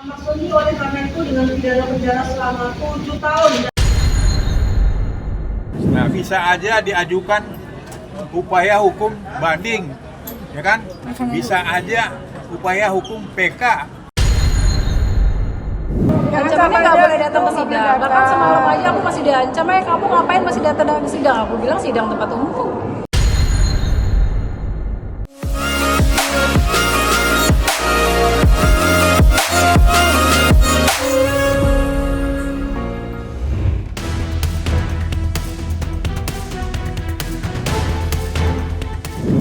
Ahmad Soni oleh karena itu dengan pidana penjara selama 7 tahun. Nah, bisa aja diajukan upaya hukum banding, ya kan? Bisa aja upaya hukum PK. Ancamannya nggak boleh datang ke sidang. Bahkan semalam aja aku masih diancam, kamu ngapain masih datang ke sidang? Aku bilang sidang tempat umum.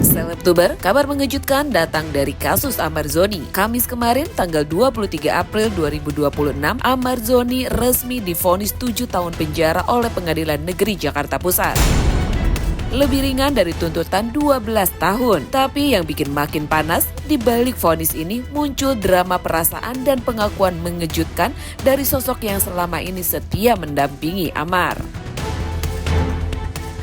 Selebtuber, kabar mengejutkan datang dari kasus Ahmad Zoni. Kamis kemarin, tanggal 23 April 2026, Ahmad Zoni resmi divonis 7 tahun penjara oleh Pengadilan Negeri Jakarta Pusat. Lebih ringan dari tuntutan 12 tahun. Tapi yang bikin makin panas, di balik vonis ini muncul drama perasaan dan pengakuan mengejutkan dari sosok yang selama ini setia mendampingi Amar.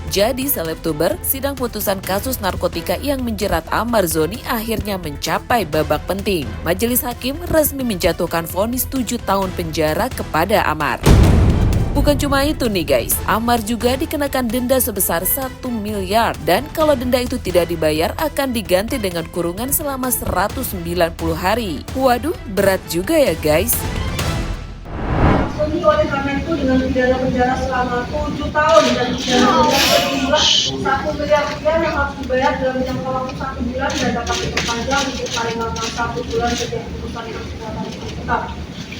Jadi Selebtuber, sidang putusan kasus narkotika yang menjerat Ahmad Zoni akhirnya mencapai babak penting. Majelis Hakim resmi menjatuhkan vonis 7 tahun penjara kepada Amar. Bukan cuma itu nih guys, Amar juga dikenakan denda sebesar 1 miliar dan kalau denda itu tidak dibayar akan diganti dengan kurungan selama 190 hari. Waduh, berat juga ya guys. Soni oleh karena itu dengan pidana penjara selama 7 tahun dan pidana penjara sejumlah 1 miliar rupiah yang harus dibayar dalam jangka waktu 1 bulan dan dapat diperpanjang untuk paling lama 1 bulan sejak putusan yang sudah tetap.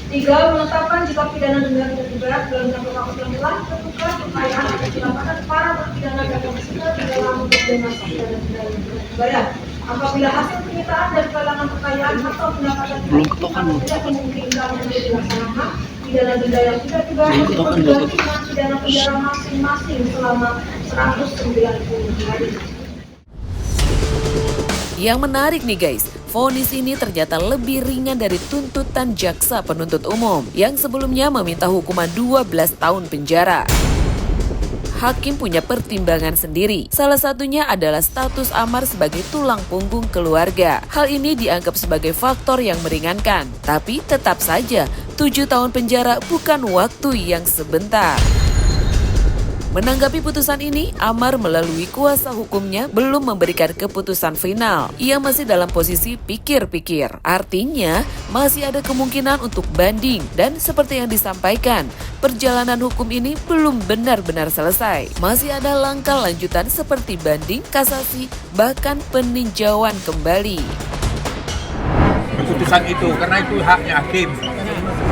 3. Menetapkan jika pidana denda tidak dibayar dalam jangka waktu yang telah ditentukan kekayaan atau silakan para terpidana dapat disita di dalam pidana pidana denda yang tidak dibayar. Apabila hasil penyitaan dari kalangan kekayaan atau pendapatan tidak memungkinkan untuk dilaksanakan, pidana denda yang tidak dibayar dengan pidana penjara masing-masing selama 190 hari. Yang menarik nih guys, vonis ini ternyata lebih ringan dari tuntutan jaksa penuntut umum yang sebelumnya meminta hukuman 12 tahun penjara. Hakim punya pertimbangan sendiri. Salah satunya adalah status Amar sebagai tulang punggung keluarga. Hal ini dianggap sebagai faktor yang meringankan. Tapi tetap saja, 7 tahun penjara bukan waktu yang sebentar. Menanggapi putusan ini, Amar melalui kuasa hukumnya belum memberikan keputusan final. Ia masih dalam posisi pikir-pikir. Artinya, masih ada kemungkinan untuk banding. Dan seperti yang disampaikan, perjalanan hukum ini belum benar-benar selesai. Masih ada langkah lanjutan seperti banding, kasasi, bahkan peninjauan kembali. Keputusan itu, karena itu haknya hakim.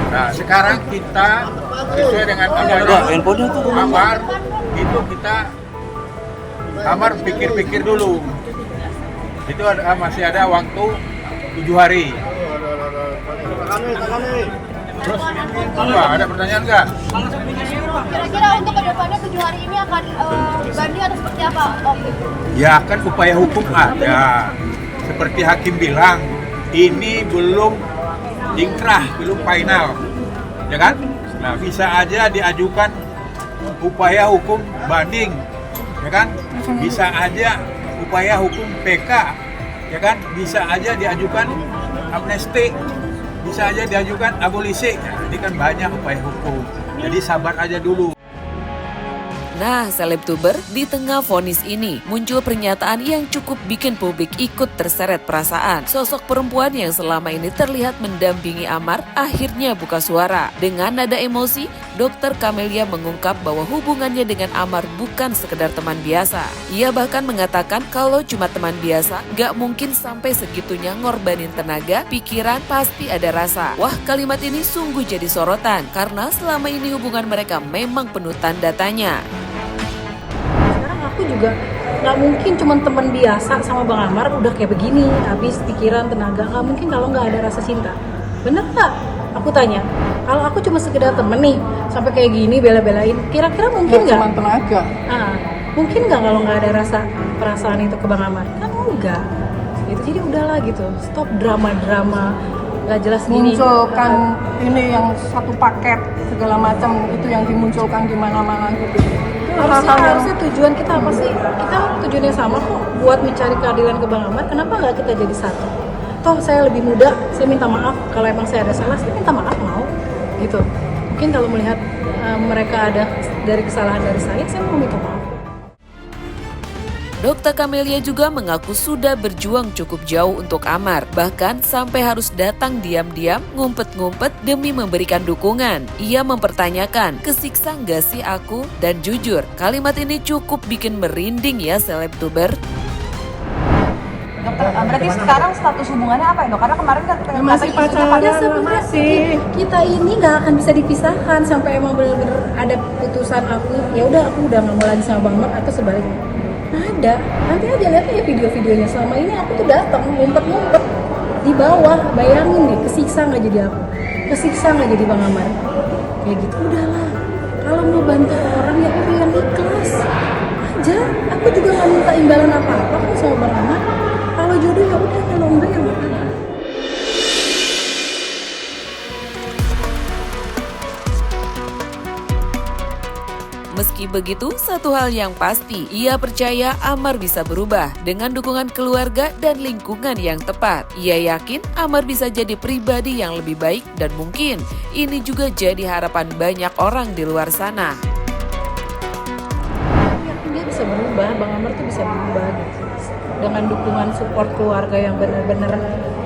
Nah, sekarang kita sesuai dengan Amar, itu Amar pikir-pikir dulu. Itu masih ada waktu 7 hari. Terus apa? Ada pertanyaan nggak? Kira-kira untuk kedepannya 7 hari ini akan banding atau seperti apa, Om? Ya kan upaya hukum ada. Seperti hakim bilang, ini belum ingkrah, belum final, ya kan? Nah, bisa aja diajukan upaya hukum banding, ya kan? Bisa aja upaya hukum PK, ya kan? Bisa aja diajukan amnesti, bisa aja diajukan abolisi. Nah, ini kan banyak upaya hukum. Jadi sabar aja dulu. Nah, Selebtuber, di tengah vonis ini muncul pernyataan yang cukup bikin publik ikut terseret perasaan. Sosok perempuan yang selama ini terlihat mendampingi Amar akhirnya buka suara. Dengan nada emosi, Dr. Camelia mengungkap bahwa hubungannya dengan Amar bukan sekedar teman biasa. Ia bahkan mengatakan kalau cuma teman biasa, gak mungkin sampai segitunya ngorbanin tenaga, pikiran, pasti ada rasa. Wah, kalimat ini sungguh jadi sorotan karena selama ini hubungan mereka memang penuh tanda tanya. Aku juga nggak mungkin cuma teman biasa sama Bang Amar udah kayak begini, habis pikiran, tenaga. Nggak mungkin kalau nggak ada rasa cinta. Bener nggak? Aku tanya, kalau aku cuma sekedar temen nih, sampai kayak gini bela-belain, kira-kira mungkin nggak? Cuma tenaga. Mungkin nggak kalau nggak ada rasa perasaan itu ke Bang Amar? Kan enggak. Gitu, jadi udahlah gitu, stop drama-drama nggak jelas gini. Munculkan ini yang satu paket segala macam itu yang dimunculkan di mana-mana gitu. Harusnya tujuan kita apa sih? Kita tujuannya sama kok, buat mencari keadilan ke Bang Amar. Kenapa nggak kita jadi satu? toh saya lebih muda, saya minta maaf kalau emang saya ada salah, saya minta maaf mau gitu. Mungkin kalau melihat mereka ada dari kesalahan dari saya mau minta maaf. Dr. Camelia juga mengaku sudah berjuang cukup jauh untuk Amar, bahkan sampai harus datang diam-diam, ngumpet-ngumpet demi memberikan dukungan. Ia mempertanyakan, kesiksa nggak sih aku? Dan jujur, kalimat ini cukup bikin merinding ya selebtuber. Dokter, berarti sekarang status hubungannya apa ya dok? Karena kemarin kan masih pacaran, masih. Kita ini nggak akan bisa dipisahkan sampai emang benar-benar ada putusan aku, ya udah aku udah nggak mau lagi sama Bang Mar atau sebaliknya. Ada, nanti aja lihat ya video-videonya. Selama ini aku tuh datang ngumpet-ngumpet di bawah, bayangin deh, kesiksa nggak jadi aku, kesiksa nggak jadi Bang Amar, kayak gitu. Udahlah, kalau mau bantu orang ya udah yang ikhlas aja. Aku juga nggak minta imbalan apa-apa kok sama Bang Amar. Kalau jodoh ya udah, kalau enggak ya udah. Meski begitu, satu hal yang pasti, ia percaya Amar bisa berubah dengan dukungan keluarga dan lingkungan yang tepat. Ia yakin Amar bisa jadi pribadi yang lebih baik dan mungkin ini juga jadi harapan banyak orang di luar sana. Yakin dia bisa berubah, Bang Amar tuh bisa berubah gitu. Dengan dukungan support keluarga yang benar-benar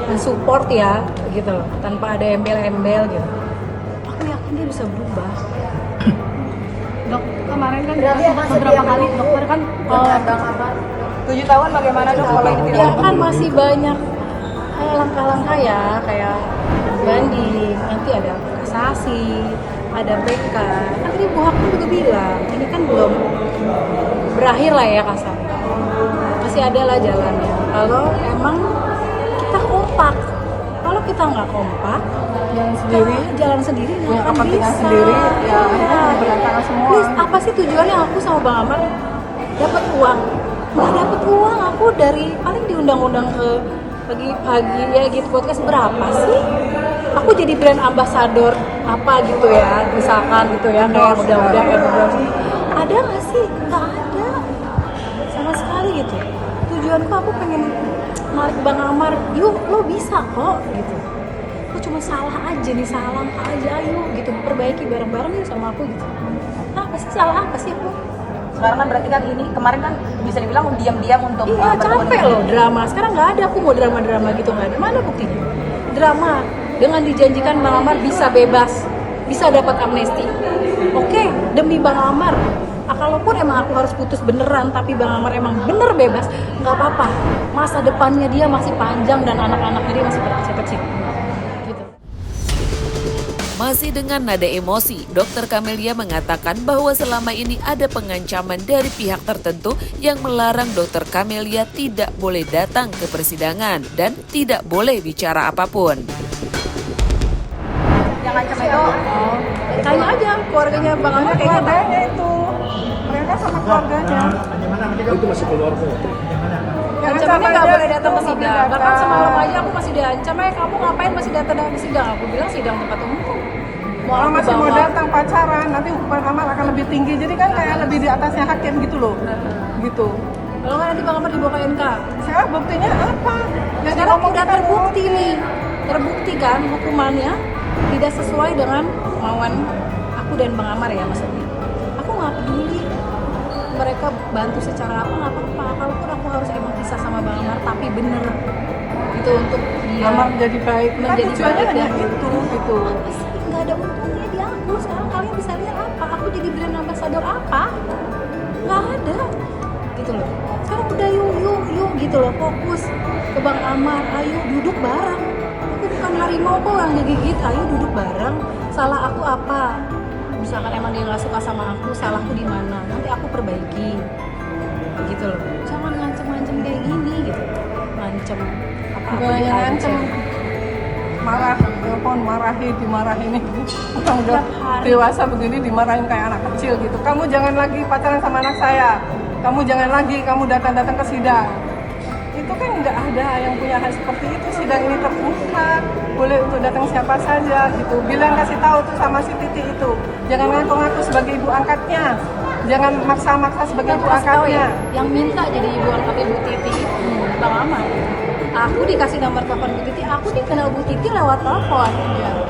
mensupport ya gitu loh, tanpa ada embel-embel gitu. Aku yakin dia bisa berubah. Dok, kemarin kan beberapa kali dokter kan 7 tahun bagaimana dok kalau itu Ya tidak kan masih banyak langkah-langkah ya, kayak banding, nanti ada kasasi, ada PK. Kan tadi Bu Hakim juga bilang, ini kan belum berakhir lah ya kasar. Masih ada lah jalannya. Kalau emang kita kompak, kalau kita nggak kompak, jalan sendiri nggak punya akan kepentingan bisa. sendiri, ya akhirnya berantakan semua. Please, apa sih tujuannya aku sama Bang Amar dapat uang? Nggak dapat uang, aku dari paling diundang-undang ke pagi-pagi ya gitu podcast berapa sih? Aku jadi brand ambassador apa gitu ya, misalkan gitu ya, kayak udah ada nggak sih? Nggak ada sama sekali gitu. Tujuanku aku pengen narik Bang Amar, yuk lo bisa kok gitu. Lo cuma salah aja nih, salah aja, ayo gitu, perbaiki bareng-bareng yuk sama aku gitu. Apa sih, salah apa sih aku? sekarang kan berarti kan ini kemarin kan bisa dibilang diam-diam untuk Iya bertemu capek loh drama, sekarang nggak ada, aku mau drama-drama gitu nggak ada, mana buktinya? Drama, dengan dijanjikan Bang Amar bisa bebas, bisa dapat amnesti. Oke, demi Bang Amar, kalaupun emang aku harus putus beneran, tapi Bang Amar emang bener bebas, nggak apa-apa. Masa depannya dia masih panjang dan anak-anaknya dia masih kecil-kecil. Gitu. Masih dengan nada emosi, Dr. Camelia mengatakan bahwa selama ini ada pengancaman dari pihak tertentu yang melarang Dr. Camelia tidak boleh datang ke persidangan dan tidak boleh bicara apapun. yang ngancam itu Tanya aja keluarganya Bang Amar kayaknya Keluarganya itu, mereka sama keluarganya. Itu masih keluarga. ancamannya nggak boleh datang ke sidang. Bahkan semalam aja aku masih diancam, kamu ngapain masih datang ke sidang? Aku bilang sidang tempat umum. Kalau masih mau datang pacaran, nanti hukuman Amar akan lebih tinggi. Jadi kan kayak lebih di atasnya hakim gitu loh. Gitu. Kalau nggak nanti Bang Amar dibawa ke MK. Saya buktinya apa? Yang Sekarang udah diomongkan terbukti nih, terbukti kan hukumannya tidak sesuai dengan kemauan aku dan Bang Amar ya maksudnya. Aku nggak peduli mereka bantu secara apa, nggak apa-apa. Kalaupun aku harus emang pisah sama Bang Amar, tapi bener gitu untuk dia Amar jadi baik. menjadi Tujuannya baik hanya dan itu gitu. apa sih, nggak ada untungnya di aku. Sekarang kalian bisa lihat apa? Aku jadi brand ambassador apa? Nggak ada gitu loh. Sekarang udah yuk gitu loh, fokus ke Bang Amar. Ayo duduk bareng. Aku bukan harimau kok yang digigit. Ayo duduk bareng. Salah aku apa? Misalkan emang dia nggak suka sama aku, salahku di mana? Nanti aku perbaiki. Gitu loh. Jangan ngancem-ngancem kayak gini gitu. Ngancem apa? Bukan hanya ngancem, marah, telepon dimarahin ini. Orang udah dewasa begini dimarahin kayak anak kecil gitu. Kamu jangan lagi pacaran sama anak saya. Kamu jangan lagi kamu datang ke sidang. Itu kan nggak ada yang punya hak seperti itu. Sidang ini terbuka, boleh untuk datang siapa saja gitu. Bilang kasih tahu tuh sama si Titi itu. Jangan ngaku-ngaku sebagai ibu angkatnya. Jangan maksa-maksa sebagai ibu Yang kasih tahu angkatnya. ya, yang minta jadi ibu angkat Ibu Titi Bang Amar. Aku dikasih nomor telepon Bu Titi, aku dikenal Bu Titi lewat telepon.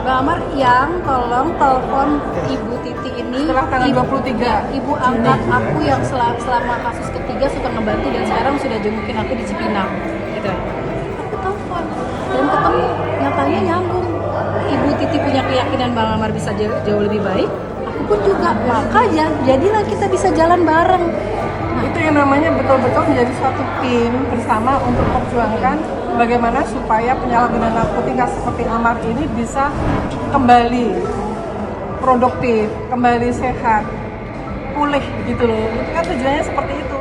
Mbak Amar, yang tolong telepon Ibu Titi ini. Setelah tanggal 23 Ibu angkat aku yang selama kasus ketiga suka ngebantu dan sekarang sudah jengukin aku di Cipinang. Gitu. Aku telepon dan ketemu, nyatanya nyambung. Ibu Titi punya keyakinan Bang Amar bisa jauh lebih baik. Aku pun juga, makanya jadilah kita bisa jalan bareng. Itu yang namanya betul-betul menjadi suatu tim bersama untuk memperjuangkan bagaimana supaya penyalahgunaan narkotika seperti Amar ini bisa kembali produktif, kembali sehat, pulih gitu loh. Itu kan tujuannya seperti itu.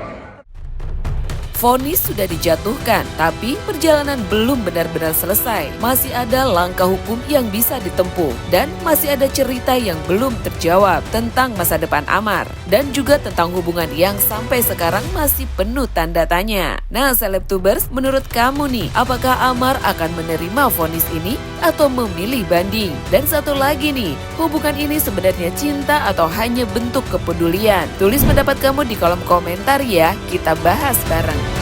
Vonis sudah dijatuhkan, tapi perjalanan belum benar-benar selesai. Masih ada langkah hukum yang bisa ditempuh, dan masih ada cerita yang belum terjawab tentang masa depan Amar, dan juga tentang hubungan yang sampai sekarang masih penuh tanda tanya. Nah, Selebtubers, menurut kamu nih, apakah Amar akan menerima vonis ini atau memilih banding? Dan satu lagi nih, hubungan ini sebenarnya cinta atau hanya bentuk kepedulian? Tulis pendapat kamu di kolom komentar ya, kita bahas bareng.